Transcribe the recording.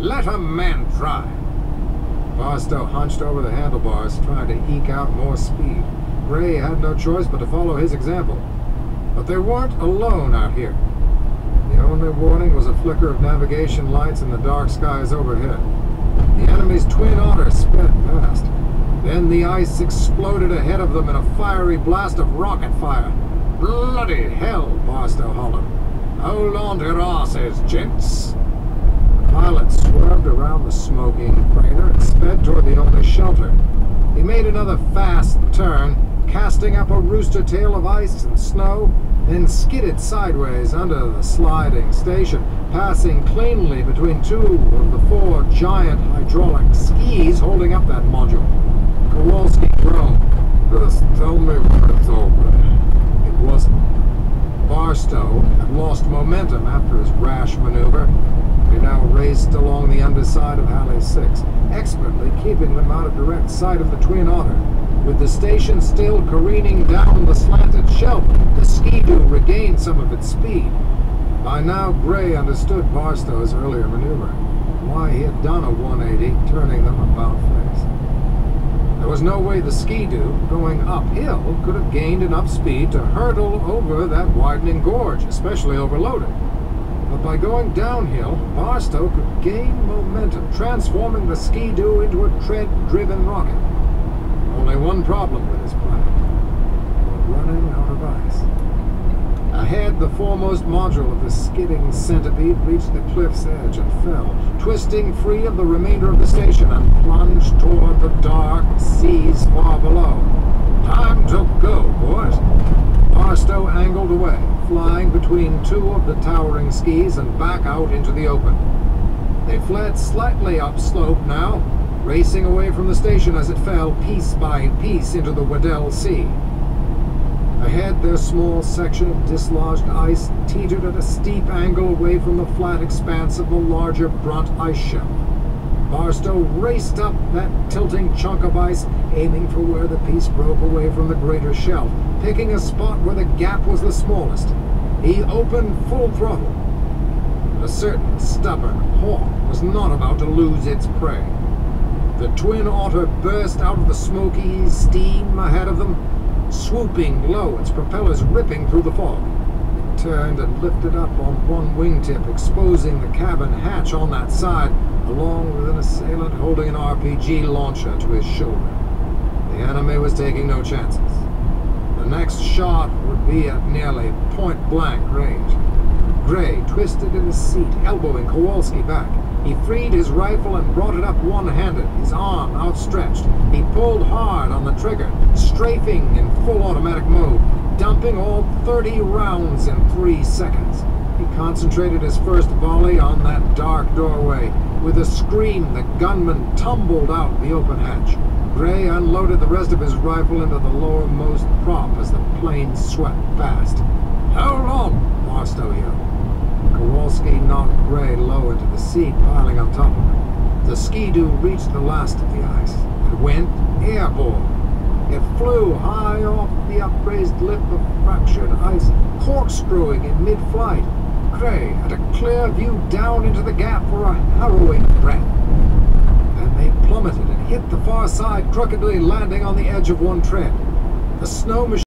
Let a man try. Barstow hunched over the handlebars, trying to eke out more speed. Gray had no choice but to follow his example. But they weren't alone out here. The only warning was a flicker of navigation lights in the dark skies overhead. The enemy's Twin Otter sped past. Then the ice exploded ahead of them in a fiery blast of rocket fire. Bloody hell, Barstow hollered. Hold on to your asses, gents. The pilot swerved around the smoking freighter and sped toward the only shelter. He made another fast turn, casting up a rooster tail of ice and snow, then skidded sideways under the sliding station, passing cleanly between two of the four giant hydraulic skis holding up that module. Kowalski groaned. Just tell me when it's over. It wasn't. Barstow had lost momentum after his rash maneuver. He now raced along the underside of Halley 6, expertly keeping them out of direct sight of the Twin Otter. With the station still careening down the slanted shelf, the Ski-Doo regained some of its speed. By now, Gray understood Barstow's earlier maneuver, why he had done a 180, turning them about face. There was no way the Ski-Doo, going uphill, could have gained enough speed to hurtle over that widening gorge, especially overloaded. But by going downhill, Barstow could gain momentum, transforming the Ski-Doo into a tread-driven rocket. Only one problem with his plan. They were running out of ice. Ahead, the foremost module of the skidding centipede reached the cliff's edge and fell, twisting free of the remainder of the station and plunged toward the dark seas far below. Time to go, boys. Barstow angled away, flying between two of the towering skis and back out into the open. They fled slightly upslope now, racing away from the station as it fell piece by piece into the Weddell Sea. Ahead, their small section of dislodged ice teetered at a steep angle away from the flat expanse of the larger Brunt ice shelf. Barstow raced up that tilting chunk of ice, aiming for where the piece broke away from the greater shelf, picking a spot where the gap was the smallest. He opened full throttle. But a certain stubborn hawk was not about to lose its prey. The Twin Otter burst out of the smoky steam ahead of them, swooping low, its propellers ripping through the fog. It turned and lifted up on one wingtip, exposing the cabin hatch on that side, along with an assailant holding an RPG launcher to his shoulder. The enemy was taking no chances. The next shot would be at nearly point-blank range. Gray twisted in his seat, elbowing Kowalski back. He freed his rifle and brought it up one-handed, his arm outstretched. He pulled hard on the trigger, strafing in full automatic mode, dumping all 30 rounds in 3 seconds. He concentrated his first volley on that dark doorway. With a scream, the gunman tumbled out the open hatch. Gray unloaded the rest of his rifle into the lowermost prop as the plane swept past. "Hold on!" Barstow yelled. Kowalski knocked Gray low into the seat, piling on top of him. The Ski-Doo reached the last of the ice. It went airborne. It flew high off the upraised lip of fractured ice, corkscrewing in mid-flight. Gray had a clear view down into the gap for a harrowing breath. Then they plummeted and hit the far side, crookedly landing on the edge of one tread. The snow machine